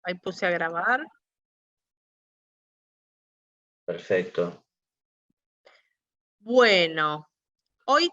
Ahí puse a grabar. Perfecto. Bueno, hoy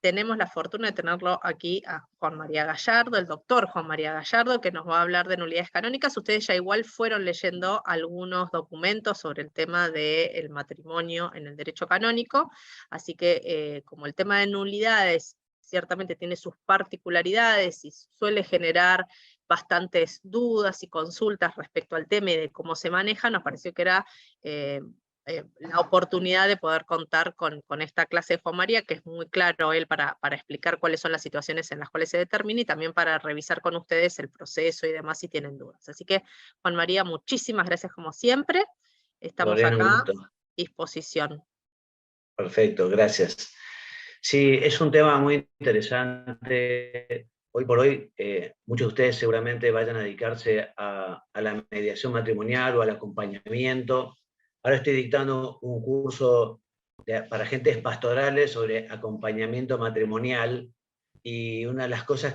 tenemos la fortuna de tenerlo aquí a Juan María Gallardo, el doctor Juan María Gallardo, que nos va a hablar de nulidades canónicas. Ustedes ya igual fueron leyendo algunos documentos sobre el tema del matrimonio en el derecho canónico, así que como el tema de nulidades ciertamente tiene sus particularidades y suele generar bastantes dudas y consultas respecto al tema y de cómo se maneja, nos pareció que era la oportunidad de poder contar con esta clase de Juan María, que es muy claro él para explicar cuáles son las situaciones en las cuales se determina y también para revisar con ustedes el proceso y demás si tienen dudas. Así que, Juan María, muchísimas gracias como siempre. Estamos Lorena, un acá a gusto. disposición. Perfecto, gracias. Sí, es un tema muy interesante. Hoy por hoy, muchos de ustedes seguramente vayan a dedicarse a la mediación matrimonial o al acompañamiento. Ahora estoy dictando un curso para agentes pastorales sobre acompañamiento matrimonial y una de las cosas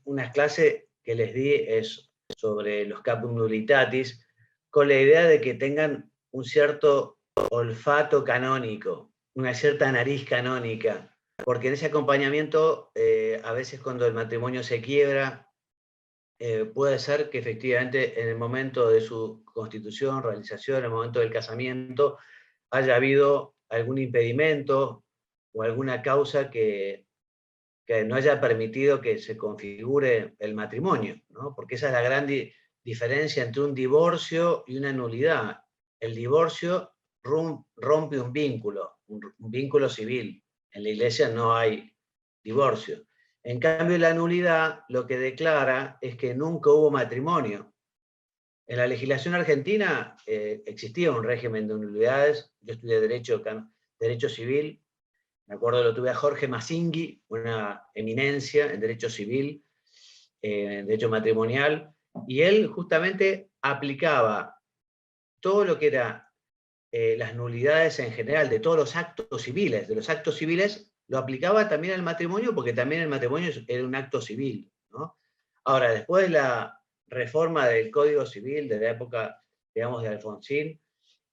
una clase que les di es sobre los caput nulitatis, con la idea de que tengan un cierto olfato canónico, una cierta nariz canónica, porque en ese acompañamiento, a veces cuando el matrimonio se quiebra, puede ser que efectivamente en el momento de su constitución, realización, en el momento del casamiento, haya habido algún impedimento o alguna causa que no haya permitido que se configure el matrimonio, ¿no? Porque esa es la gran diferencia entre un divorcio y una nulidad. El divorcio rompe un vínculo civil. En la iglesia no hay divorcio. En cambio, la nulidad lo que declara es que nunca hubo matrimonio. En la legislación argentina existía un régimen de nulidades. Yo estudié derecho civil. Me acuerdo, lo tuve a Jorge Massinghi, una eminencia en derecho civil, en derecho matrimonial, y él justamente aplicaba todo lo que era las nulidades en general de todos los actos civiles. De los actos civiles lo aplicaba también al matrimonio, porque también el matrimonio era un acto civil, ¿no? Ahora, después de la reforma del Código Civil de la época, digamos, de Alfonsín,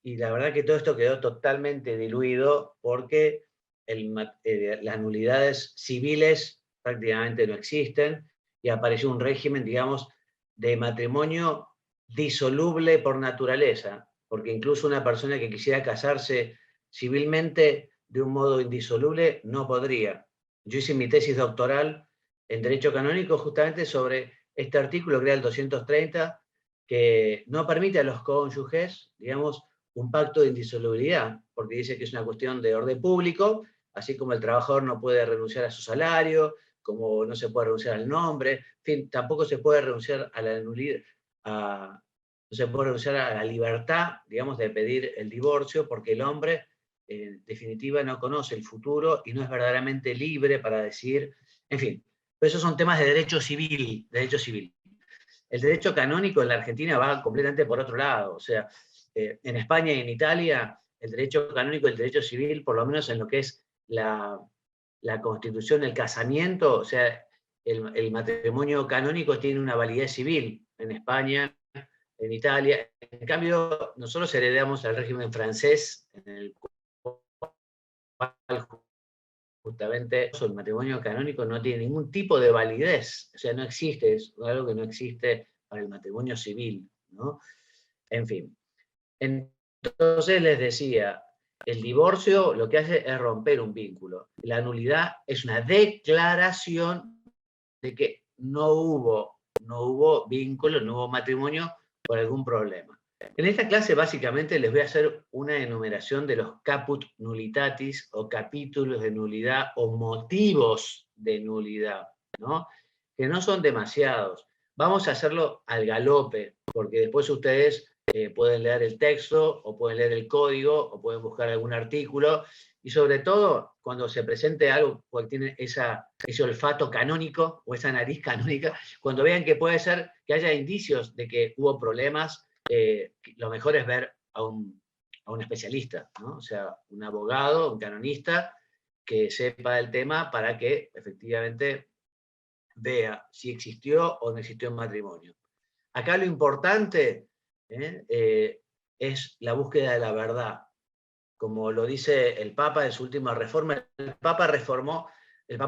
y la verdad que todo esto quedó totalmente diluido porque las nulidades civiles prácticamente no existen y apareció un régimen, digamos, de matrimonio disoluble por naturaleza, porque incluso una persona que quisiera casarse civilmente de un modo indisoluble no podría. Yo hice mi tesis doctoral en Derecho Canónico justamente sobre este artículo que era el 230, que no permite a los cónyuges, digamos, un pacto de indisolubilidad, porque dice que es una cuestión de orden público, así como el trabajador no puede renunciar a su salario, como no se puede renunciar al nombre, en fin, tampoco se puede renunciar a la nulidad, no se puede renunciar a la libertad, digamos, de pedir el divorcio, porque el hombre, en definitiva, no conoce el futuro y no es verdaderamente libre para decir, en fin, pero esos son temas de derecho civil, derecho civil. El derecho canónico en la Argentina va completamente por otro lado, o sea, en España y en Italia, el derecho canónico y el derecho civil, por lo menos en lo que es la constitución, el casamiento, o sea, el matrimonio canónico tiene una validez civil en España, en Italia. En cambio, nosotros heredamos el régimen francés, en el cual justamente el matrimonio canónico no tiene ningún tipo de validez, o sea, no existe, es algo que no existe para el matrimonio civil, ¿no? En fin. Entonces les decía, el divorcio lo que hace es romper un vínculo. La nulidad es una declaración de que no hubo vínculo, no hubo matrimonio por algún problema. En esta clase básicamente les voy a hacer una enumeración de los caput nulitatis o capítulos de nulidad o motivos de nulidad, ¿no? Que no son demasiados. Vamos a hacerlo al galope, porque después ustedes pueden leer el texto o pueden leer el código o pueden buscar algún artículo y sobre todo cuando se presente algo que tiene ese olfato canónico o esa nariz canónica, cuando vean que puede ser que haya indicios de que hubo problemas, lo mejor es ver a un especialista, ¿no? O sea, un abogado, un canonista que sepa el tema para que efectivamente vea si existió o no existió un matrimonio. acá lo importante es la búsqueda de la verdad. Como lo dice el Papa en su última reforma, el Papa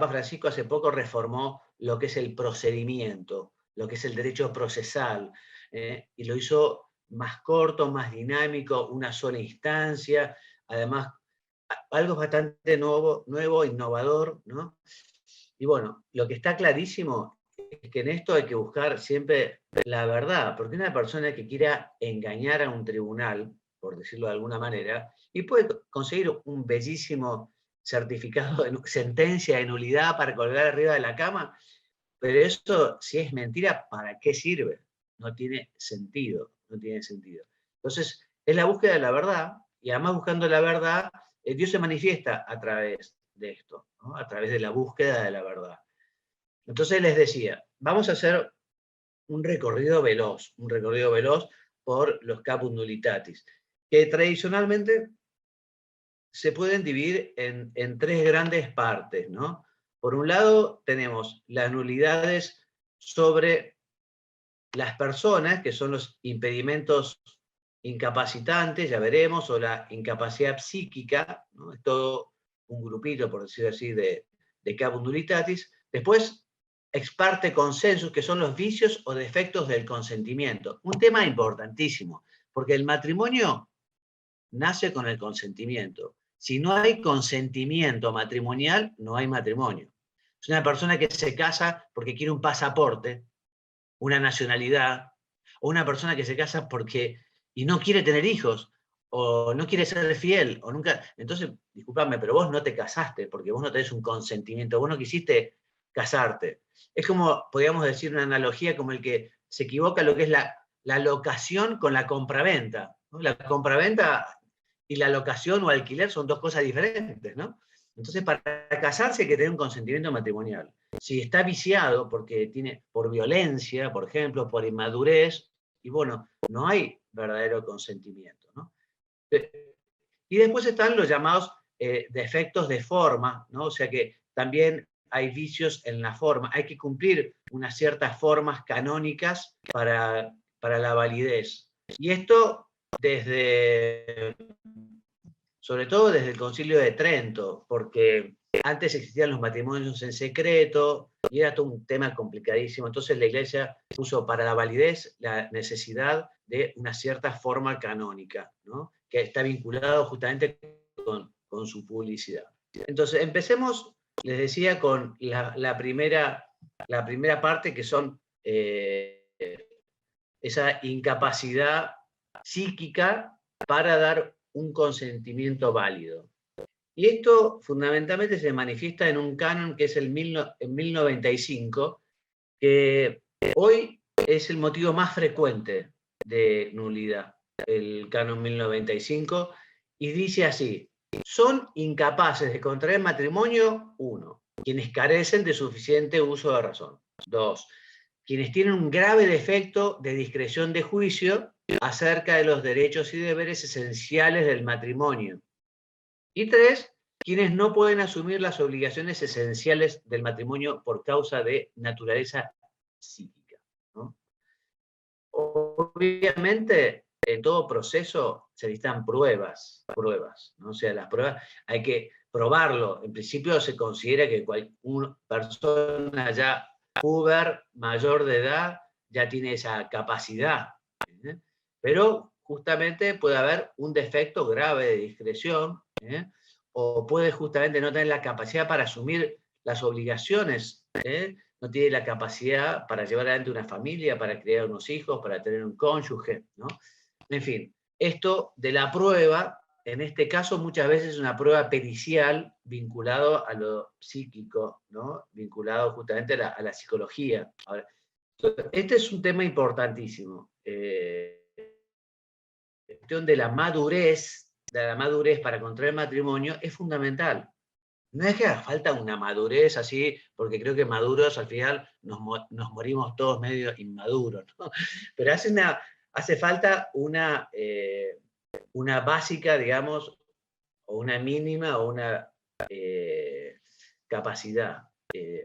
Francisco hace poco reformó lo que es el procedimiento, lo que es el derecho procesal, y lo hizo más corto, más dinámico, una sola instancia, además algo bastante nuevo, innovador, ¿no? Y bueno, lo que está clarísimo es que en esto hay que buscar siempre la verdad, porque una persona que quiera engañar a un tribunal, por decirlo de alguna manera, y puede conseguir un bellísimo certificado de sentencia de nulidad para colgar arriba de la cama, pero eso, si es mentira, ¿para qué sirve? No tiene sentido, no tiene sentido. Entonces, es la búsqueda de la verdad, y además buscando la verdad, Dios se manifiesta a través de esto, ¿no? A través de la búsqueda de la verdad. Entonces les decía, vamos a hacer un recorrido veloz por los caput nulitatis, que tradicionalmente se pueden dividir en tres grandes partes, ¿no? Por un lado, tenemos las nulidades sobre las personas, que son los impedimentos incapacitantes, ya veremos, o la incapacidad psíquica, ¿no? Es todo un grupito, por decirlo así, de caput nulitatis. Después, ex parte consensus, que son los vicios o defectos del consentimiento. Un tema importantísimo, porque el matrimonio nace con el consentimiento. Si no hay consentimiento matrimonial, no hay matrimonio. Es una persona que se casa porque quiere un pasaporte, una nacionalidad, o una persona que se casa porque y no quiere tener hijos, o no quiere ser fiel, o nunca. Entonces, discúlpame, pero vos no te casaste porque vos no tenés un consentimiento, vos no quisiste casarte. Es como, podríamos decir una analogía, como el que se equivoca lo que es la locación con la compraventa, ¿no? La compraventa y la locación o alquiler son dos cosas diferentes, ¿no? Entonces, para casarse hay que tener un consentimiento matrimonial. Si está viciado por violencia, por ejemplo, por inmadurez, y bueno, no hay verdadero consentimiento, ¿no? Y después están los llamados defectos de forma, ¿no? O sea que también hay vicios en la forma. Hay que cumplir unas ciertas formas canónicas para la validez. Y esto sobre todo desde el Concilio de Trento, porque antes existían los matrimonios en secreto y era todo un tema complicadísimo. Entonces la Iglesia puso para la validez la necesidad de una cierta forma canónica, ¿no? Que está vinculado justamente con su publicidad. Entonces empecemos, les decía, con la primera parte, que son esa incapacidad psíquica para dar un consentimiento válido. Y esto fundamentalmente se manifiesta en un canon que es en 1095, que hoy es el motivo más frecuente de nulidad, el canon 1095, y dice así: son incapaces de contraer matrimonio, 1, quienes carecen de suficiente uso de razón; 2, quienes tienen un grave defecto de discreción de juicio acerca de los derechos y deberes esenciales del matrimonio; y 3, quienes no pueden asumir las obligaciones esenciales del matrimonio por causa de naturaleza psíquica, ¿no? Obviamente, en todo proceso se necesitan pruebas, ¿no? O sea, las pruebas hay que probarlo. En principio se considera que una persona ya puber, mayor de edad, ya tiene esa capacidad, ¿eh? Pero justamente puede haber un defecto grave de discreción, ¿eh? O puede justamente no tener la capacidad para asumir las obligaciones, ¿eh? No tiene la capacidad para llevar adelante una familia, para criar unos hijos, para tener un cónyuge, ¿no? En fin, esto de la prueba, en este caso muchas veces es una prueba pericial vinculado a lo psíquico, ¿no? Vinculado justamente a la psicología. Ahora, este es un tema importantísimo. La cuestión de la madurez para contraer matrimonio es fundamental. No es que haga falta una madurez así, porque creo que maduros al final nos morimos todos medio inmaduros, ¿no? Pero hace falta una básica, digamos, o una mínima, o una capacidad.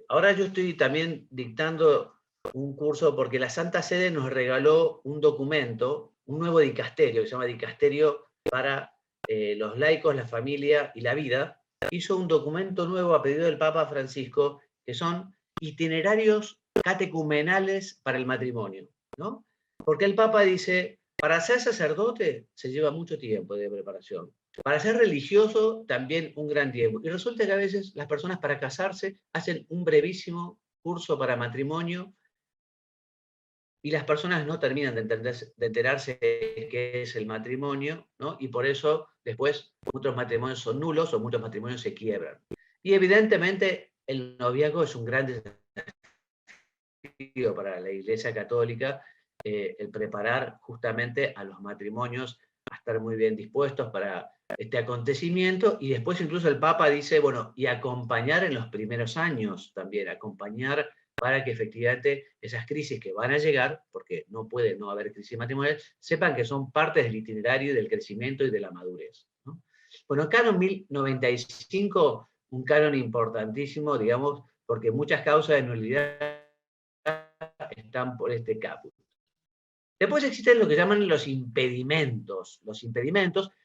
Ahora yo estoy también dictando un curso porque la Santa Sede nos regaló un documento, un nuevo dicasterio, que se llama Dicasterio para los laicos, la familia y la vida. Hizo un documento nuevo a pedido del Papa Francisco, que son itinerarios catecumenales para el matrimonio, ¿no? Porque el Papa dice, para ser sacerdote se lleva mucho tiempo de preparación. Para ser religioso también un gran tiempo. Y resulta que a veces las personas para casarse hacen un brevísimo curso para matrimonio y las personas no terminan de enterarse de qué es el matrimonio, ¿no? Y por eso después muchos matrimonios son nulos o muchos matrimonios se quiebran. Y evidentemente el noviazgo es un gran desafío para la Iglesia Católica, el preparar justamente a los matrimonios a estar muy bien dispuestos para este acontecimiento, y después incluso el Papa dice, bueno, y acompañar en los primeros años también, acompañar para que efectivamente esas crisis que van a llegar, porque no puede no haber crisis matrimonial, sepan que son partes del itinerario y del crecimiento y de la madurez, ¿no? Bueno, Canon 1095, un canon importantísimo, digamos, porque muchas causas de nulidad están por este caput. Después existen lo que llaman los impedimentos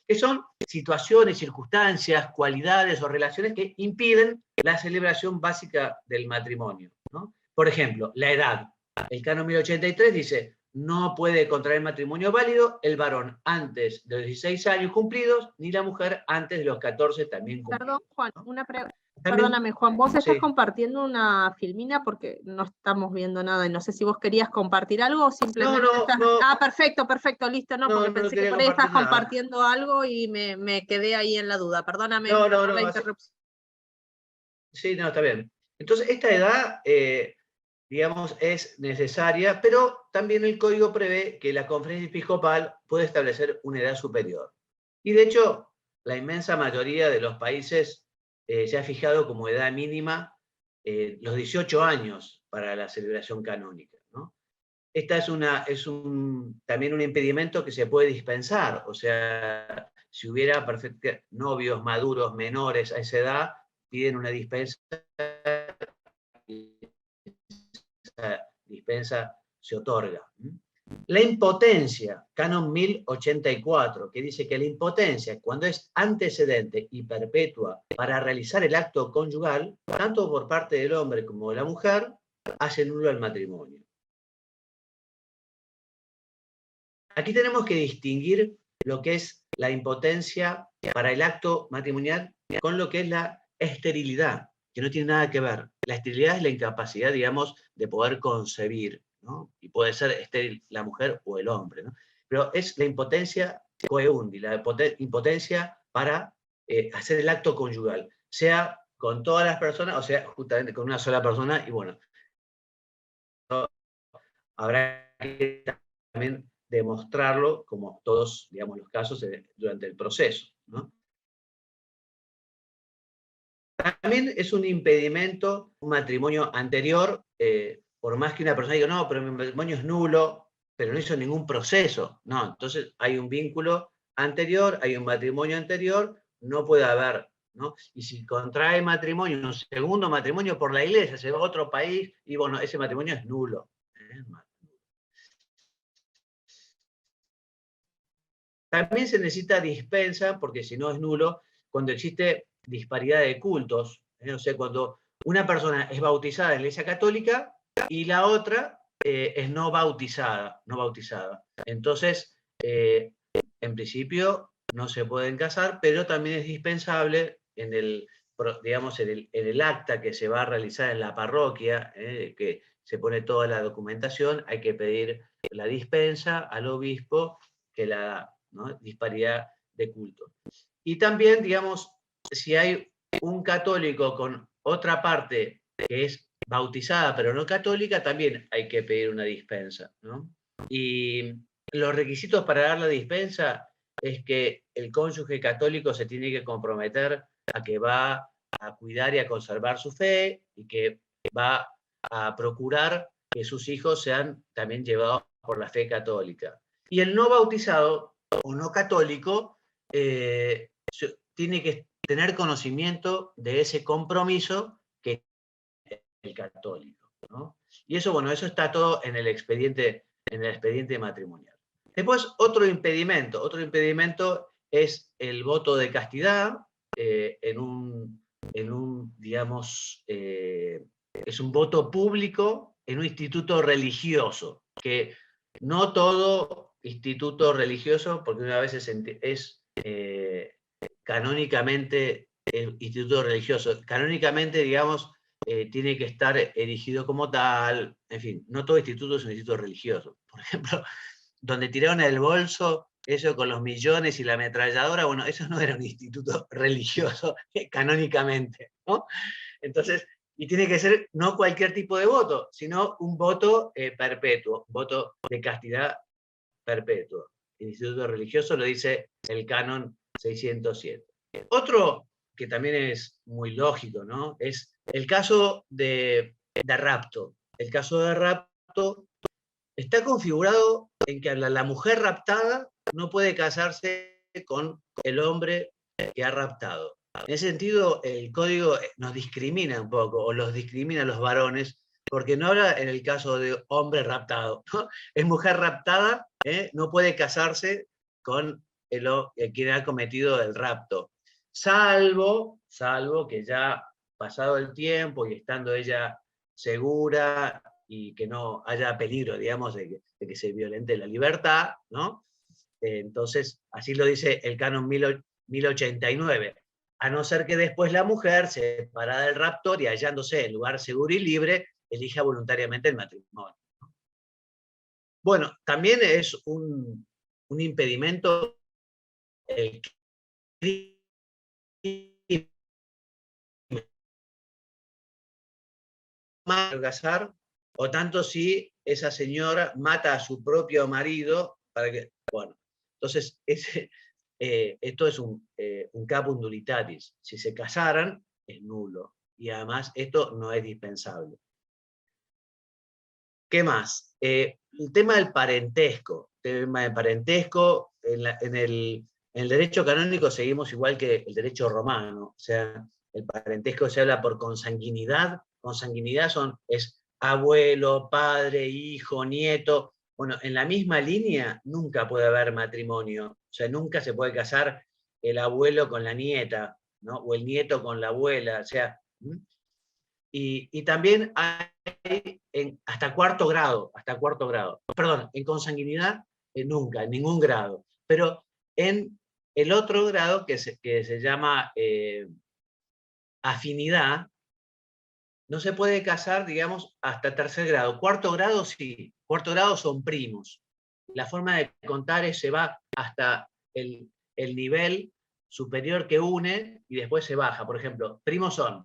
que son situaciones, circunstancias, cualidades o relaciones que impiden la celebración básica del matrimonio, ¿no? Por ejemplo, la edad. El canon 1083 dice, no puede contraer matrimonio válido el varón antes de los 16 años cumplidos, ni la mujer antes de los 14 también cumplidos. Perdón, Juan, ¿no? una pregunta. También, Perdóname, Juan, vos estás sí. compartiendo una filmina porque no estamos viendo nada y no sé si vos querías compartir algo o simplemente estás... No. Ah, perfecto, listo, no, porque No pensé que quería por ahí estás compartir nada. compartiendo algo y me quedé ahí en la duda. Perdóname No, por la interrupción. Sí, no, está bien. Entonces, esta edad, digamos, es necesaria, pero también el código prevé que la conferencia episcopal puede establecer una edad superior. Y de hecho, la inmensa mayoría de los países se ha fijado como edad mínima los 18 años para la celebración canónica, ¿no? Esta es también un impedimento que se puede dispensar, o sea, si hubiera novios maduros menores a esa edad, piden una dispensa, y esa dispensa se otorga. La impotencia, canon 1084, que dice que la impotencia, cuando es antecedente y perpetua para realizar el acto conyugal, tanto por parte del hombre como de la mujer, hace nulo el matrimonio. Aquí tenemos que distinguir lo que es la impotencia para el acto matrimonial con lo que es la esterilidad, que no tiene nada que ver. La esterilidad es la incapacidad, digamos, de poder concebir, ¿no? Y puede ser estéril la mujer o el hombre, ¿no? Pero es la impotencia coeundi, la impotencia para hacer el acto conyugal, sea con todas las personas, o sea, justamente con una sola persona, y bueno, habrá que también demostrarlo, como todos, digamos, los casos durante el proceso, ¿no? También es un impedimento un matrimonio anterior, por más que una persona diga, no, pero mi matrimonio es nulo, pero no hizo ningún proceso. No, entonces hay un vínculo anterior, hay un matrimonio anterior, no puede haber, ¿no? Y si contrae matrimonio, un segundo matrimonio por la iglesia, se va a otro país, y bueno, ese matrimonio es nulo. También se necesita dispensa, porque si no es nulo, cuando existe disparidad de cultos. O sea, cuando una persona es bautizada en la Iglesia Católica y la otra es no bautizada. Entonces, en principio, no se pueden casar, pero también es dispensable en el, digamos, en el acta que se va a realizar en la parroquia, que se pone toda la documentación, hay que pedir la dispensa al obispo que la da, ¿no? Disparidad de culto. Y también, digamos, si hay un católico con otra parte que es bautizada pero no católica, también hay que pedir una dispensa, ¿no? Y los requisitos para dar la dispensa es que el cónyuge católico se tiene que comprometer a que va a cuidar y a conservar su fe y que va a procurar que sus hijos sean también llevados por la fe católica. Y el no bautizado o no católico tiene que tener conocimiento de ese compromiso que es el católico. ¿no? Y eso, bueno, eso está todo en el expediente matrimonial. Después, otro impedimento es el voto de castidad digamos, es un voto público en un instituto religioso, que no todo instituto religioso, porque una vez es canónicamente el instituto religioso, canónicamente, digamos, tiene que estar erigido como tal, en fin, no todo instituto es un instituto religioso. Por ejemplo, donde tiraron el bolso, eso con los millones y la ametralladora, bueno, eso no era un instituto religioso canónicamente, ¿no? Entonces, y tiene que ser no cualquier tipo de voto, sino un voto perpetuo, voto de castidad perpetuo. El instituto religioso lo dice el canon 607. Otro que también es muy lógico, ¿no? Es el caso de rapto. El caso de rapto está configurado en que la mujer raptada no puede casarse con el hombre que ha raptado. En ese sentido, el código nos discrimina un poco, o los discrimina a los varones, porque no habla en el caso de hombre raptado, ¿no? Es mujer raptada, no puede casarse con quien ha cometido el rapto. Salvo que ya pasado el tiempo y estando ella segura y que no haya peligro, digamos, de que se violente la libertad, ¿no? Entonces, así lo dice el canon 1089. A no ser que después la mujer, separada del raptor y hallándose en lugar seguro y libre, elija voluntariamente el matrimonio. Bueno, también es un impedimento el casar, o tanto si esa señora mata a su propio marido para que, bueno, entonces esto es un caput nulitatis. Si se casaran, es nulo. Y además esto no es dispensable. ¿Qué más? El tema del parentesco. En el derecho canónico seguimos igual que el derecho romano. O sea, el parentesco se habla por consanguinidad. Consanguinidad es abuelo, padre, hijo, nieto. Bueno, en la misma línea nunca puede haber matrimonio. O sea, nunca se puede casar el abuelo con la nieta, ¿no? O el nieto con la abuela. O sea, y también hay hasta cuarto grado, perdón, en consanguinidad nunca, en ningún grado, pero en el otro grado que se llama afinidad, no se puede casar, digamos, hasta tercer grado. Cuarto grado sí, cuarto grado son primos. La forma de contar se va hasta el nivel superior que une y después se baja. Por ejemplo, primos son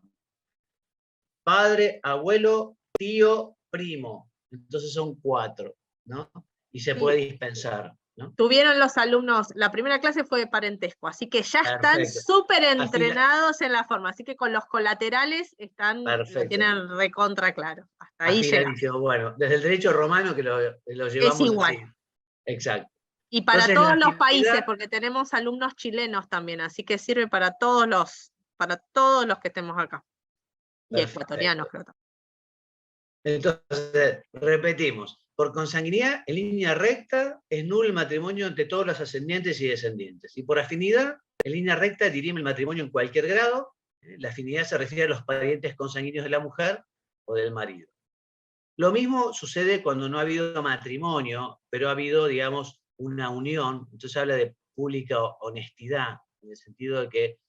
padre, abuelo, tío, primo. Entonces son 4, ¿no? Y se puede dispensar, ¿no? Tuvieron los alumnos, la primera clase fue de parentesco, así que ya están súper entrenados en la forma, así que con los colaterales lo tienen recontra claro. Hasta ahí llegan. Bueno, desde el derecho romano que lo llevamos es igual. así. Exacto. Y para entonces, todos los países, porque tenemos alumnos chilenos también, así que sirve para todos los que estemos acá. Y ecuatorianos, creo también. Entonces, repetimos. Por consanguinidad, en línea recta, es nulo el matrimonio entre todos los ascendientes y descendientes. Y por afinidad, en línea recta, dirime el matrimonio en cualquier grado. La afinidad se refiere a los parientes consanguíneos de la mujer o del marido. Lo mismo sucede cuando no ha habido matrimonio, pero ha habido, digamos, una unión. Entonces habla de pública honestidad, en el sentido de que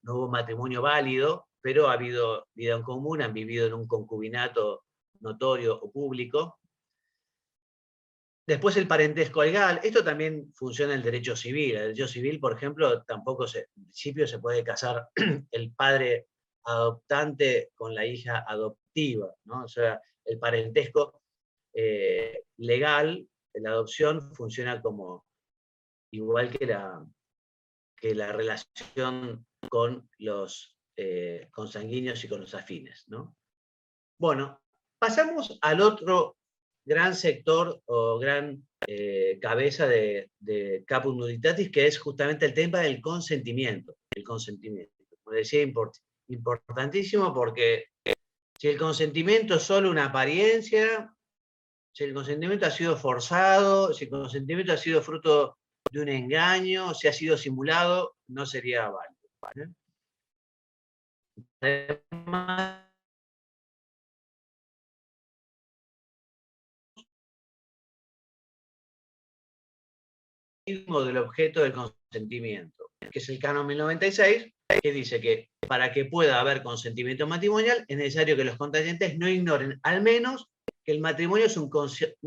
no hubo matrimonio válido, pero ha habido vida en común, han vivido en un concubinato notorio o público. Después el parentesco legal, esto también funciona en el derecho civil. En el derecho civil, por ejemplo, tampoco en principio se puede casar el padre adoptante con la hija adoptiva, ¿no? O sea, el parentesco legal, la adopción funciona como igual que la relación con los consanguíneos y con los afines, ¿no? Bueno, pasamos al otro gran sector o gran cabeza de caput nuditatis, que es justamente el tema del consentimiento. El consentimiento, como decía, importantísimo porque Si el consentimiento es solo una apariencia, si el consentimiento ha sido forzado, si el consentimiento ha sido fruto de un engaño, si ha sido simulado, no sería válido. Además, del objeto del consentimiento, que es el canon 1096, que dice que para que pueda haber consentimiento matrimonial es necesario que los contrayentes no ignoren al menos que el matrimonio es un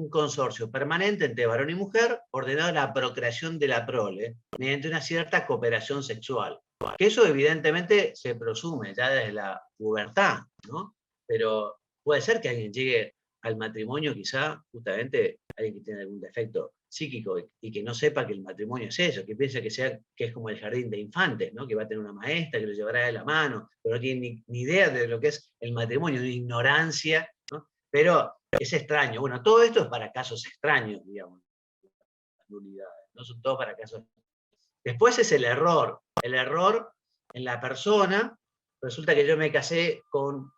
consorcio permanente entre varón y mujer ordenado a la procreación de la prole mediante una cierta cooperación sexual. Que eso evidentemente se presume ya desde la pubertad, ¿no? Pero puede ser que alguien llegue al matrimonio, quizá justamente alguien que tiene algún defecto psíquico y que no sepa que el matrimonio es eso, que piensa que es como el jardín de infantes, ¿no? Que va a tener una maestra que lo llevará de la mano, pero no tiene ni idea de lo que es el matrimonio, una ignorancia, ¿no? Pero es extraño. Bueno, todo esto es para casos extraños, digamos, las nulidades, no son todos para casos. Después es el error en la persona. Resulta que yo me casé con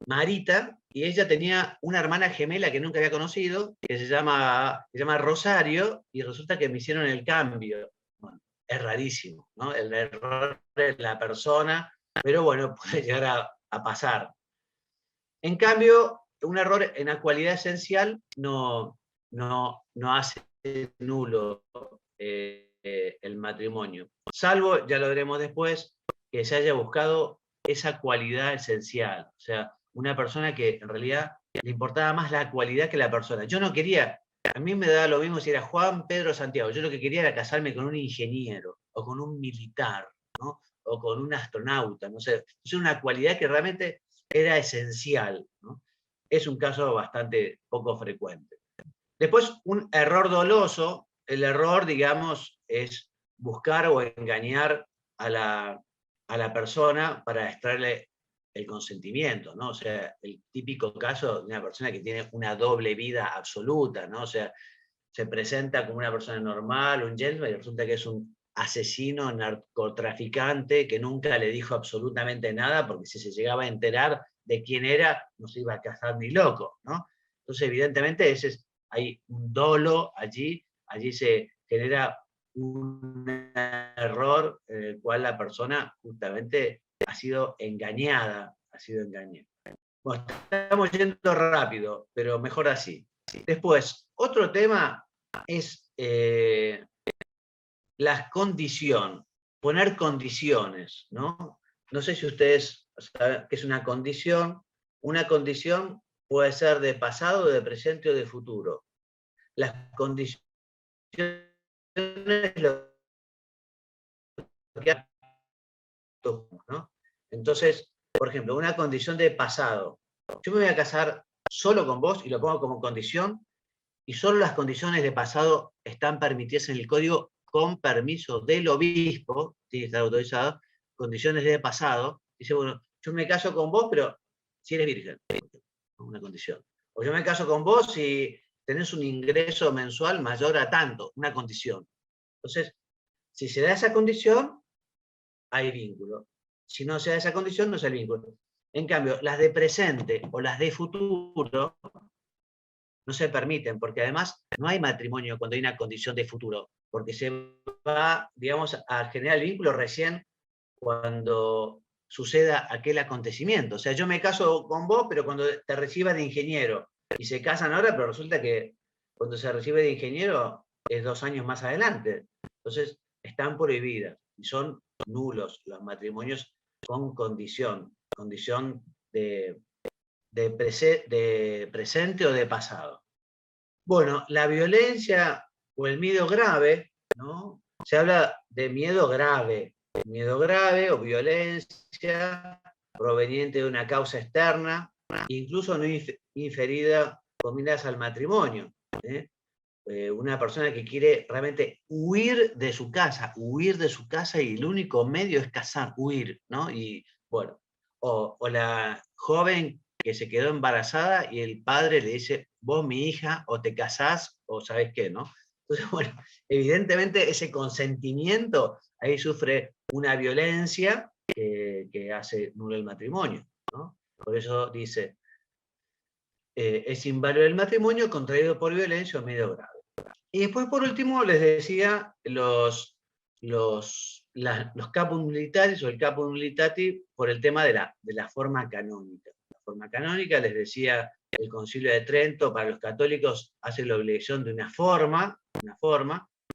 Marita, y ella tenía una hermana gemela que nunca había conocido, que se llama Rosario, y resulta que me hicieron el cambio. Bueno, es rarísimo, ¿no? El error de la persona, pero bueno, puede llegar a pasar. En cambio, un error en la cualidad esencial no hace nulo el matrimonio. Salvo, ya lo veremos después, que se haya buscado esa cualidad esencial. O sea, una persona que en realidad le importaba más la cualidad que la persona. Yo no quería, a mí me daba lo mismo si era Juan, Pedro, Santiago. Yo lo que quería era casarme con un ingeniero, o con un militar, ¿no? O con un astronauta, no sé. Es una cualidad que realmente era esencial, ¿no? Es un caso bastante poco frecuente. Después, un error doloso. El error, digamos, es buscar o engañar a la persona para extraerle el consentimiento, ¿no? O sea, el típico caso de una persona que tiene una doble vida absoluta, ¿no? O sea, se presenta como una persona normal, un gentleman, y resulta que es un asesino, narcotraficante, que nunca le dijo absolutamente nada, porque si se llegaba a enterar de quién era, no se iba a casar ni loco, ¿no? Entonces, evidentemente, hay un dolo allí se genera un error en el cual la persona justamente ha sido engañada, Bueno, estamos yendo rápido, pero mejor así. Después, otro tema es la condición, poner condiciones, ¿no? No sé si ustedes saben qué es una condición. Una condición puede ser de pasado, de presente o de futuro. Las condiciones lo que ¿no? Entonces, por ejemplo, una condición de pasado. Yo me voy a casar solo con vos y lo pongo como condición, y solo las condiciones de pasado están permitidas en el código con permiso del obispo, tiene que estar autorizado. Condiciones de pasado, dice, bueno, yo me caso con vos, pero si eres virgen, una condición. O yo me caso con vos si tenés un ingreso mensual mayor a tanto, una condición. Entonces, si se da esa condición, hay vínculo. Si no se da esa condición, no es el vínculo. En cambio, las de presente o las de futuro no se permiten, porque además no hay matrimonio cuando hay una condición de futuro, porque se va, digamos, a generar el vínculo recién cuando suceda aquel acontecimiento. O sea, yo me caso con vos, pero cuando te reciba de ingeniero, y se casan ahora, pero resulta que cuando se recibe de ingeniero es 2 años más adelante. Entonces, están prohibidas y son nulos los matrimonios con condición de presente o de pasado. Bueno, la violencia o el miedo grave, ¿no? Se habla de miedo grave o violencia proveniente de una causa externa, incluso no inferida con miras al matrimonio. Una persona que quiere realmente huir de su casa y el único medio es casar, huir, ¿no? Y bueno, o la joven que se quedó embarazada y el padre le dice, vos mi hija, o te casás, o sabés qué, ¿no? Entonces, bueno, evidentemente ese consentimiento ahí sufre una violencia que hace nulo el matrimonio. ¿no? Por eso dice, es inválido el matrimonio contraído por violencia o medio grado. Y después, por último, les decía los caput militaris o el caput militati por el tema de la forma canónica. La forma canónica, les decía, el Concilio de Trento para los católicos hace la obligación de una forma.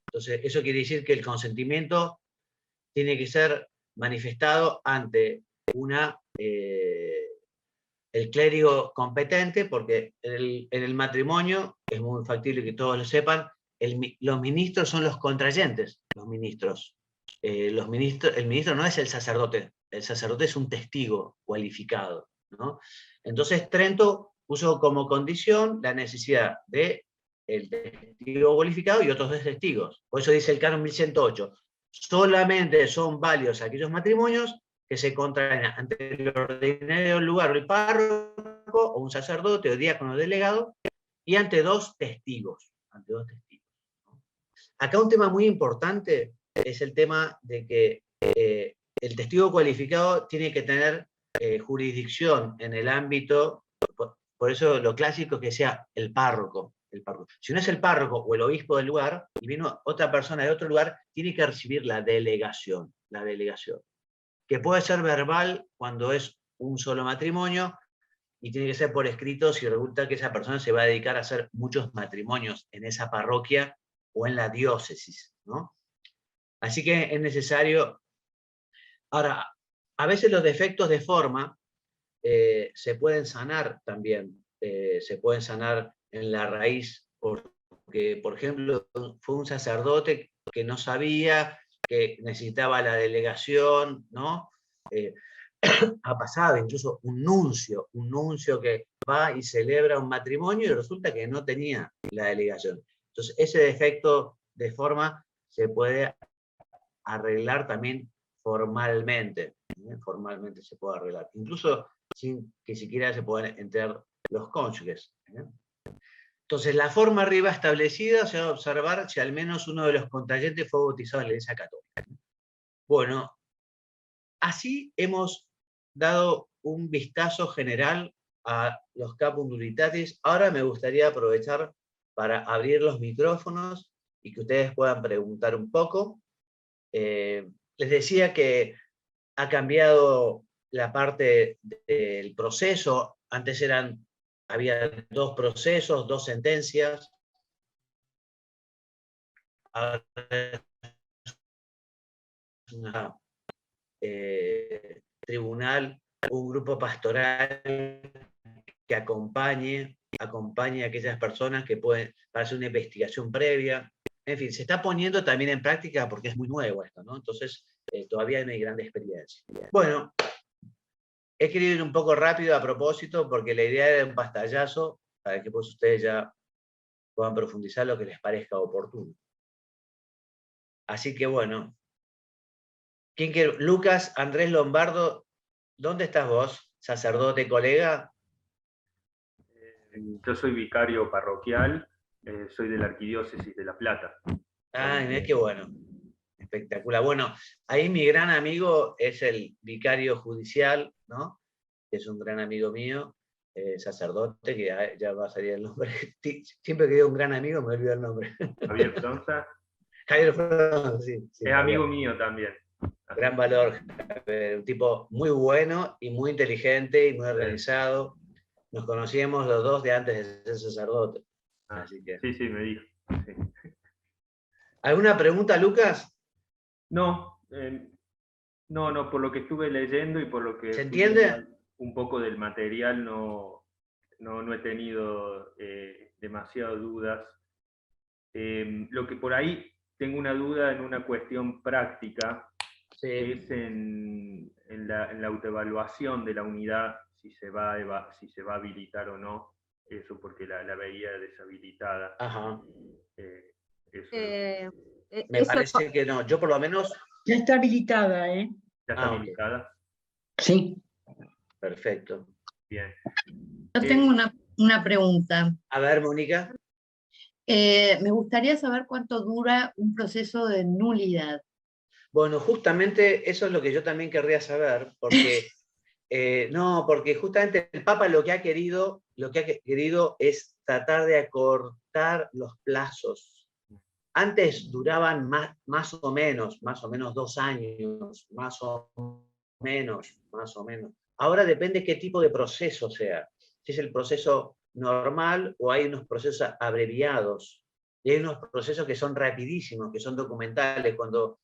Entonces, eso quiere decir que el consentimiento tiene que ser manifestado ante el clérigo competente, porque en el matrimonio, es muy factible que todos lo sepan, los ministros son los contrayentes, los ministros. El ministro no es el sacerdote es un testigo cualificado, ¿no? Entonces Trento puso como condición la necesidad de el testigo cualificado y otros dos testigos. Por eso dice el canon 1108, solamente son válidos aquellos matrimonios que se contraen ante el ordinario lugar, o el párroco, o un sacerdote, o diácono delegado, y ante dos testigos. Acá un tema muy importante es el tema de que el testigo cualificado tiene que tener jurisdicción en el ámbito, por eso lo clásico es que sea el párroco. Si no es el párroco o el obispo del lugar, y viene otra persona de otro lugar, tiene que recibir la delegación, que puede ser verbal cuando es un solo matrimonio, y tiene que ser por escrito si resulta que esa persona se va a dedicar a hacer muchos matrimonios en esa parroquia o en la diócesis, ¿no? Así que es necesario. Ahora, a veces los defectos de forma se pueden sanar también, se pueden sanar en la raíz, porque, por ejemplo, fue un sacerdote que no sabía, que necesitaba la delegación, ¿no? Ha pasado incluso un nuncio que va y celebra un matrimonio y resulta que no tenía la delegación. Entonces, ese defecto de forma se puede arreglar también formalmente. Formalmente se puede arreglar. Incluso sin que siquiera se puedan enterar los cónyuges. Entonces, la forma arriba establecida se va a observar si al menos uno de los contrayentes fue bautizado en la Iglesia Católica. Bueno, así hemos dado un vistazo general a los caput militatis. Ahora me gustaría aprovechar para abrir los micrófonos y que ustedes puedan preguntar un poco. Les decía que ha cambiado la parte del proceso. Antes había dos procesos, dos sentencias. Ahora es una tribunal, un grupo pastoral que acompañe a aquellas personas que pueden hacer una investigación previa. En fin, se está poniendo también en práctica porque es muy nuevo esto, ¿no? Entonces, todavía no hay gran experiencia. Bueno, he querido ir un poco rápido a propósito porque la idea era un pantallazo para que pues ustedes ya puedan profundizar lo que les parezca oportuno. Así que bueno, ¿quién quiere? Lucas Andrés Lombardo, ¿dónde estás vos? ¿Sacerdote, colega? Yo soy vicario parroquial, soy de la Arquidiócesis de La Plata. Ay, mira qué bueno. Espectacular. Bueno, ahí mi gran amigo es el vicario judicial, ¿no? Que es un gran amigo mío, sacerdote, que ya va a salir el nombre. Siempre que digo un gran amigo me olvido el nombre. Javier Fronza. Javier Fronza, sí. Es amigo mío también. Gran valor, un tipo muy bueno y muy inteligente y muy organizado. Nos conocíamos los dos de antes de ser sacerdote. Así que... Sí, me dijo. Sí. ¿Alguna pregunta, Lucas? No, por lo que estuve leyendo y por lo que... ¿Se entiende? Un poco del material no he tenido demasiadas dudas. Lo que por ahí tengo una duda en una cuestión práctica, sí, es en la autoevaluación de la unidad, si se va a habilitar o no, eso porque la veía deshabilitada. Ajá. Eso. Me parece que no, yo por lo menos... Ya está habilitada, ¿eh? ¿Ya está habilitada? Sí. Perfecto. Bien. Yo tengo una pregunta. A ver, Mónica. Me gustaría saber cuánto dura un proceso de nulidad. Bueno, justamente eso es lo que yo también querría saber, porque No, porque justamente el Papa lo que ha querido es tratar de acortar los plazos. Antes duraban más o menos 2 años, más o menos. Ahora depende qué tipo de proceso sea. Si es el proceso normal o hay unos procesos abreviados. Y hay unos procesos que son rapidísimos, que son documentales, cuando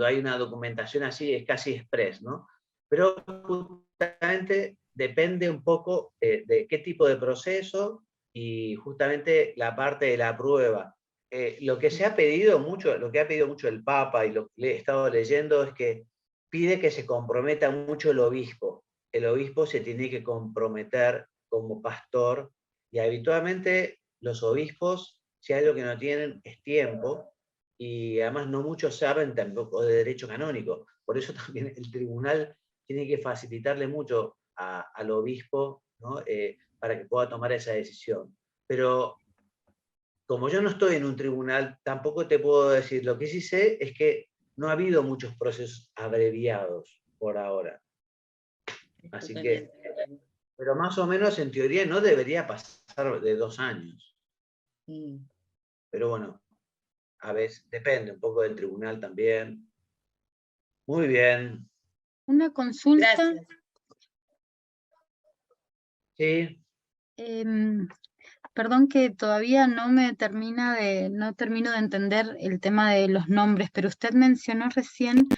hay una documentación así es casi express, ¿no? Pero justamente depende un poco de qué tipo de proceso y justamente la parte de la prueba. Lo que se ha pedido mucho, lo que ha pedido mucho el Papa y lo que he estado leyendo es que pide que se comprometa mucho el obispo. El obispo se tiene que comprometer como pastor y habitualmente los obispos, si hay algo que no tienen, es tiempo y además no muchos saben tampoco de derecho canónico. Por eso también el tribunal tiene que facilitarle mucho al obispo, ¿no? Para que pueda tomar esa decisión. Pero como yo no estoy en un tribunal, tampoco te puedo decir. Lo que sí sé es que no ha habido muchos procesos abreviados por ahora. Así que, pero más o menos en teoría no debería pasar de 2 años. Pero bueno, a veces depende un poco del tribunal también. Muy bien. Una consulta. Gracias. Sí. Perdón que todavía no termino de entender el tema de los nombres, pero usted mencionó recién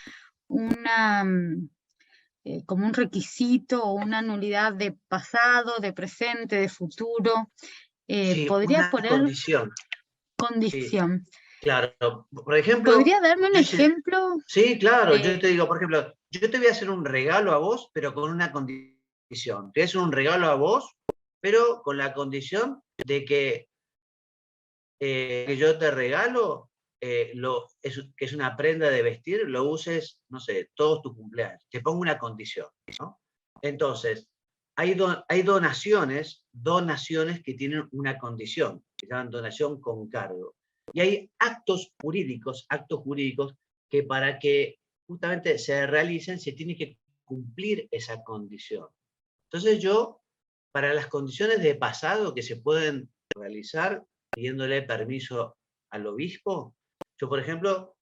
como un requisito o una nulidad de pasado, de presente, de futuro. Sí, ¿Podría una poner condición. condición? Sí, claro. Por ejemplo. ¿Podría darme un ejemplo? Sí, claro. Yo te digo, por ejemplo, yo te voy a hacer un regalo a vos, pero con una condición. Te voy a hacer un regalo a vos, pero con la condición de que yo te regalo, que es una prenda de vestir, lo uses, no sé, todos tus cumpleaños. Te pongo una condición, ¿no? Entonces, hay donaciones que tienen una condición, que se llaman donación con cargo. Y hay actos jurídicos que para que justamente se realicen se tiene que cumplir esa condición. Entonces para las condiciones de pasado que se pueden realizar pidiéndole permiso al obispo, yo por ejemplo,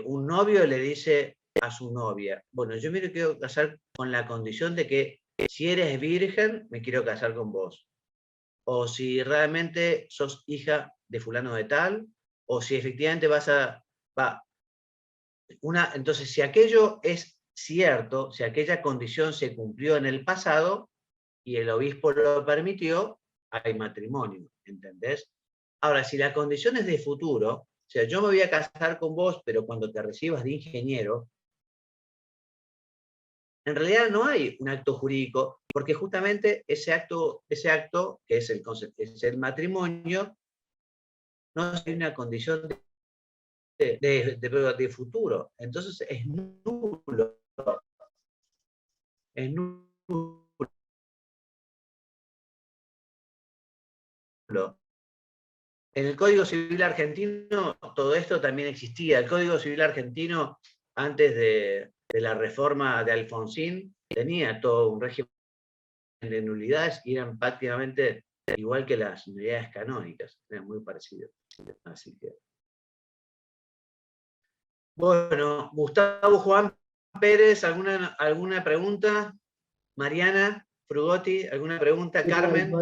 un novio le dice a su novia, bueno, yo me quiero casar con la condición de que si eres virgen, me quiero casar con vos. O si realmente sos hija de fulano de tal, o si efectivamente entonces si aquello es cierto, si aquella condición se cumplió en el pasado y el obispo lo permitió, hay matrimonio, ¿entendés? Ahora, si la condición es de futuro, o sea, yo me voy a casar con vos, pero cuando te recibas de ingeniero, en realidad no hay un acto jurídico, porque justamente ese acto que es el matrimonio, no es una condición de futuro. Entonces es nulo. Es nulo. En el Código Civil argentino todo esto también existía. El Código Civil argentino, antes de la reforma de Alfonsín, tenía todo un régimen de nulidades y eran prácticamente igual que las nulidades canónicas, eran muy parecidas. Así que. Bueno, Gustavo Juan Pérez, ¿alguna pregunta? Mariana Frugotti, ¿alguna pregunta? Carmen.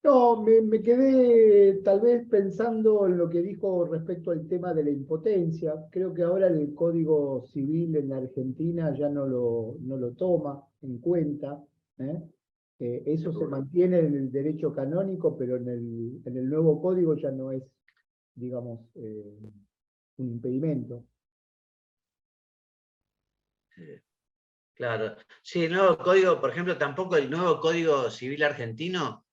No, me quedé tal vez pensando en lo que dijo respecto al tema de la impotencia. Creo que ahora el Código Civil en la Argentina ya no lo toma en cuenta. Eso se mantiene en el derecho canónico, pero en el nuevo código ya no es, digamos, un impedimento. Claro. Sí, el nuevo código, por ejemplo, tampoco el nuevo Código Civil argentino,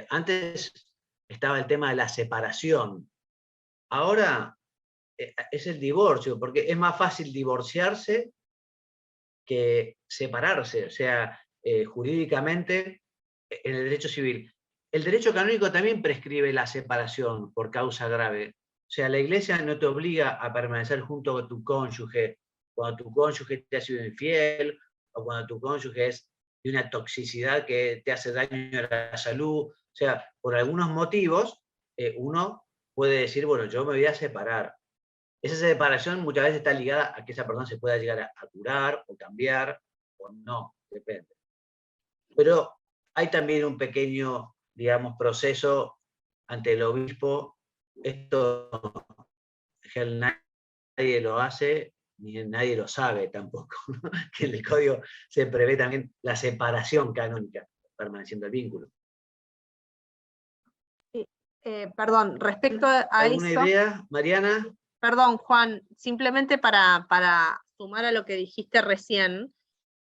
antes estaba el tema de la separación. Ahora es el divorcio, porque es más fácil divorciarse que separarse, o sea, jurídicamente en el derecho civil. El derecho canónico también prescribe la separación por causa grave. O sea, la Iglesia no te obliga a permanecer junto con tu cónyuge cuando tu cónyuge te ha sido infiel, o cuando tu cónyuge es de una toxicidad que te hace daño a la salud. O sea, por algunos motivos, uno puede decir, bueno, yo me voy a separar. Esa separación muchas veces está ligada a que esa persona se pueda llegar a curar, o cambiar, o no, depende. Pero hay también un pequeño, digamos, proceso ante el obispo. Esto nadie lo hace, ni nadie lo sabe tampoco, ¿no? Que en el código se prevé también la separación canónica, permaneciendo el vínculo. Perdón, respecto a ¿Alguna eso, idea, Mariana? perdón, Juan, simplemente para sumar a lo que dijiste recién,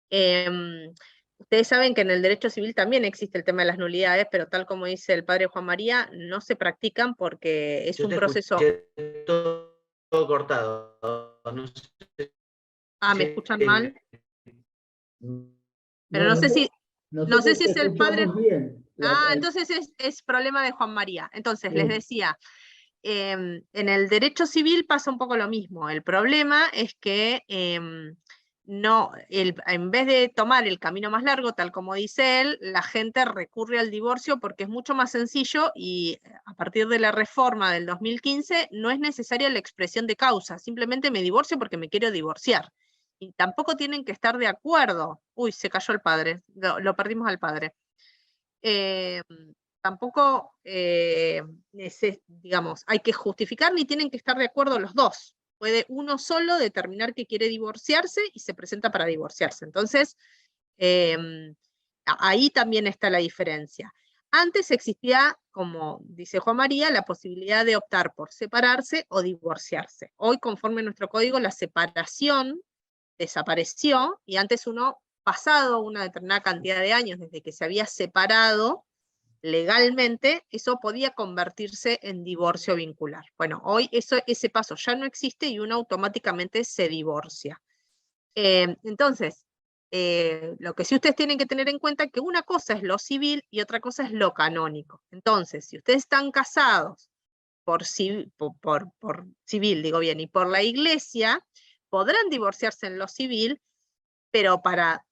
ustedes saben que en el derecho civil también existe el tema de las nulidades, pero tal como dice el padre Juan María, no se practican porque es Yo un te proceso... escuché todo cortado. No sé ¿me escuchan mal? Pero No, no sé si nosotros te es el padre... escuchamos bien. Entonces es problema de Juan María. Entonces, les Sí. decía, en el derecho civil pasa un poco lo mismo. El problema es que en vez de tomar el camino más largo, tal como dice él, la gente recurre al divorcio porque es mucho más sencillo y a partir de la reforma del 2015 no es necesaria la expresión de causa, simplemente me divorcio porque me quiero divorciar. Y tampoco tienen que estar de acuerdo. Uy, se cayó el padre, lo perdimos al padre. Tampoco, digamos, hay que justificar ni tienen que estar de acuerdo los dos. Puede uno solo determinar que quiere divorciarse y se presenta para divorciarse. Entonces, ahí también está la diferencia. Antes existía, como dice Juan María, la posibilidad de optar por separarse o divorciarse. Hoy, conforme a nuestro código, la separación desapareció y antes uno, pasado una determinada cantidad de años desde que se había separado, legalmente, eso podía convertirse en divorcio vincular. Bueno, hoy ese paso ya no existe y uno automáticamente se divorcia. Entonces, lo que sí ustedes tienen que tener en cuenta es que una cosa es lo civil y otra cosa es lo canónico. Entonces, si ustedes están casados por civil, digo bien, y por la iglesia, podrán divorciarse en lo civil, pero para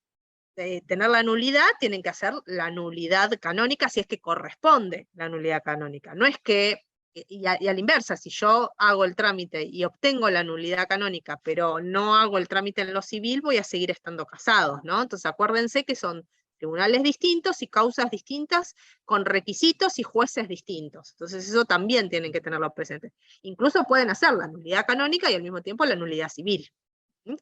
tener la nulidad, tienen que hacer la nulidad canónica si es que corresponde la nulidad canónica. No es que, y a la inversa, si yo hago el trámite y obtengo la nulidad canónica, pero no hago el trámite en lo civil, voy a seguir estando casados, ¿no? Entonces acuérdense que son tribunales distintos y causas distintas, con requisitos y jueces distintos. Entonces eso también tienen que tenerlo presente. Incluso pueden hacer la nulidad canónica y al mismo tiempo la nulidad civil,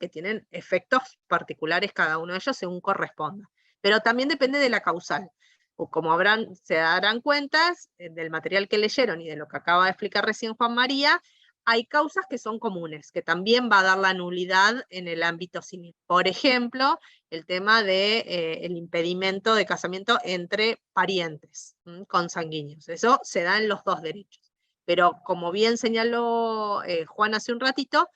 que tienen efectos particulares cada uno de ellos según corresponda. Pero también depende de la causal. O como se darán cuenta del material que leyeron y de lo que acaba de explicar recién Juan María, hay causas que son comunes, que también va a dar la nulidad en el ámbito civil. Por ejemplo, el tema del el impedimento de casamiento entre parientes consanguíneos. Eso se da en los dos derechos. Pero como bien señaló Juan hace un ratito,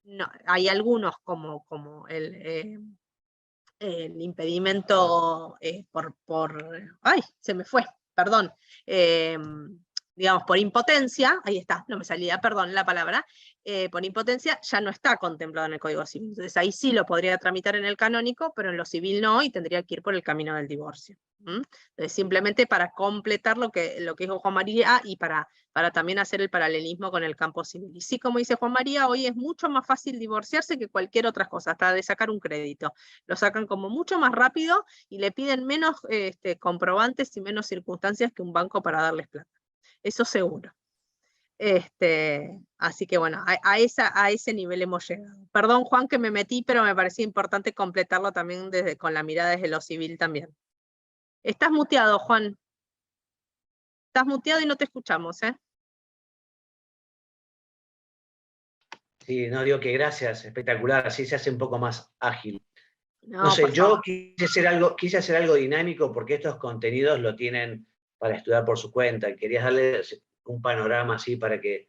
no, hay algunos como el impedimento ay, se me fue, perdón, digamos, por impotencia, ahí está, no me salía, perdón, la palabra, por impotencia ya no está contemplado en el Código Civil. Entonces ahí sí lo podría tramitar en el canónico, pero en lo civil no, y tendría que ir por el camino del divorcio. Entonces, simplemente para completar lo que dijo Juan María y para también hacer el paralelismo con el campo civil. Y sí, como dice Juan María, hoy es mucho más fácil divorciarse que cualquier otra cosa, hasta de sacar un crédito. Lo sacan como mucho más rápido y le piden menos comprobantes y menos circunstancias que un banco para darles plata. Eso seguro. Así que bueno, a ese nivel hemos llegado. Perdón, Juan, que me metí, pero me parecía importante completarlo también con la mirada desde lo civil también. Estás muteado, Juan. Estás muteado y no te escuchamos, ¿eh? Sí, no, digo que gracias, espectacular, así se hace un poco más ágil. No sé, por yo favor. quise hacer algo dinámico porque estos contenidos lo tienen para estudiar por su cuenta. Quería darles un panorama así para que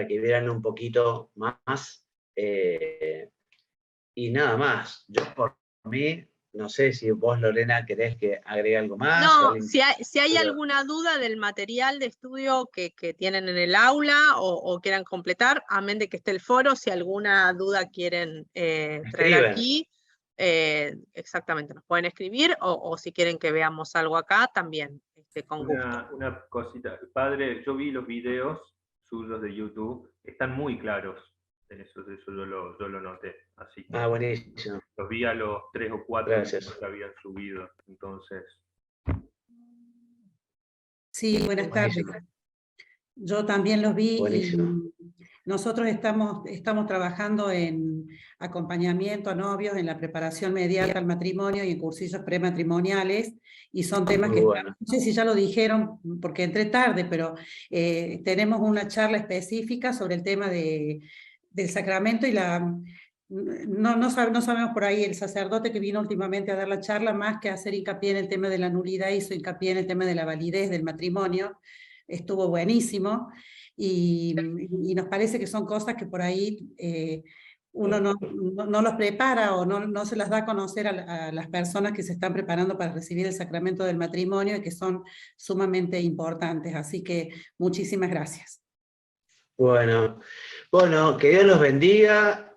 vieran un poquito más. Y nada más. Yo por mí no sé si vos, Lorena, querés que agregue algo más. No, alguien... si hay pero... alguna duda del material de estudio que tienen en el aula o quieran completar, amén de que esté el foro, si alguna duda quieren traer aquí, exactamente, nos pueden escribir, o si quieren que veamos algo acá, también, con gusto. Una cosita, padre, yo vi los videos suyos de YouTube, están muy claros en eso yo lo noté. Así que buenísimo. los vi a los 3 o 4 Gracias. que habían subido, entonces... Sí, buenas tardes. Buenísimo. Yo también los vi Buenísimo. y nosotros estamos trabajando en acompañamiento a novios, en la preparación inmediata al matrimonio y en cursillos prematrimoniales, y son temas Muy que bueno. no sé si ya lo dijeron porque entré tarde, pero tenemos una charla específica sobre el tema del sacramento y no sabemos por ahí, el sacerdote que vino últimamente a dar la charla, más que hacer hincapié en el tema de la nulidad, hizo hincapié en el tema de la validez del matrimonio. Estuvo buenísimo, y nos parece que son cosas que por ahí uno no los prepara o no se las da a conocer a las personas que se están preparando para recibir el sacramento del matrimonio, y que son sumamente importantes. Así que muchísimas gracias. Bueno, que Dios los bendiga.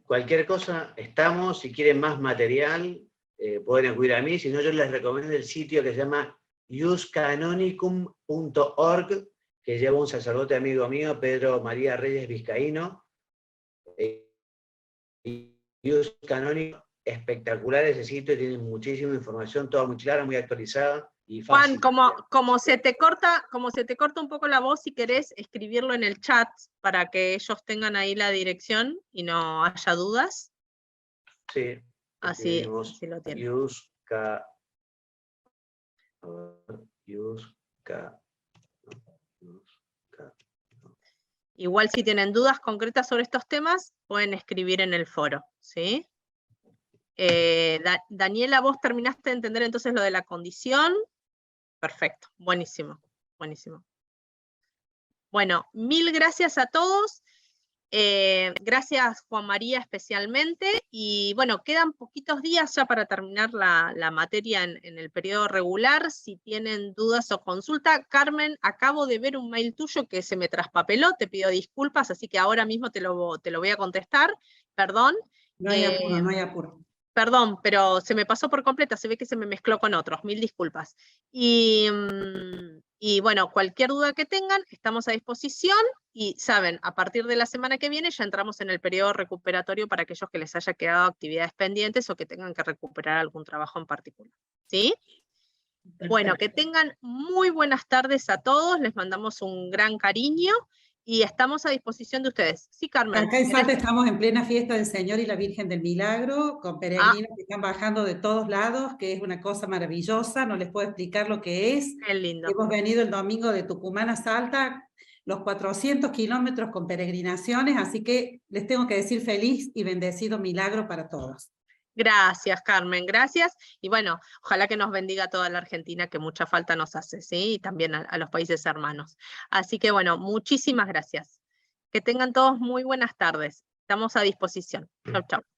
Cualquier cosa, estamos. Si quieren más material, pueden acudir a mí. Si no, yo les recomiendo el sitio que se llama iuscanonicum.org, que lleva un sacerdote amigo mío, Pedro María Reyes Vizcaíno. Ius Canonicum, espectacular ese sitio, tiene muchísima información, toda muy clara, muy actualizada y fácil. Juan, como se te corta un poco la voz, si querés escribirlo en el chat para que ellos tengan ahí la dirección y no haya dudas. Sí. Así lo tienen. Igual si tienen dudas concretas sobre estos temas, pueden escribir en el foro, ¿sí? Daniela, ¿vos terminaste de entender entonces lo de la condición? Perfecto, buenísimo, buenísimo. Bueno, mil gracias a todos. Gracias, Juan María, especialmente. Y bueno, quedan poquitos días ya para terminar la materia en el periodo regular. Si tienen dudas o consulta, Carmen, acabo de ver un mail tuyo que se me traspapeló, te pido disculpas, así que ahora mismo te lo voy a contestar, perdón. No hay apuro, no hay apuro. Perdón, pero se me pasó por completa, se ve que se me mezcló con otros, mil disculpas. Y bueno, cualquier duda que tengan, estamos a disposición, y saben, a partir de la semana que viene ya entramos en el periodo recuperatorio para aquellos que les haya quedado actividades pendientes o que tengan que recuperar algún trabajo en particular. ¿Sí? Perfecto. Bueno, que tengan muy buenas tardes a todos, les mandamos un gran cariño, y estamos a disposición de ustedes. Sí, Carmen. Acá en Salta estamos en plena fiesta del Señor y la Virgen del Milagro, con peregrinos que están bajando de todos lados, que es una cosa maravillosa, no les puedo explicar lo que es. Qué lindo. Hemos venido el domingo de Tucumán a Salta, los 400 kilómetros con peregrinaciones, así que les tengo que decir feliz y bendecido milagro para todos. Gracias, Carmen, gracias. Y bueno, ojalá que nos bendiga toda la Argentina, que mucha falta nos hace, ¿sí? Y también a los países hermanos. Así que bueno, muchísimas gracias. Que tengan todos muy buenas tardes. Estamos a disposición. Chau, chau.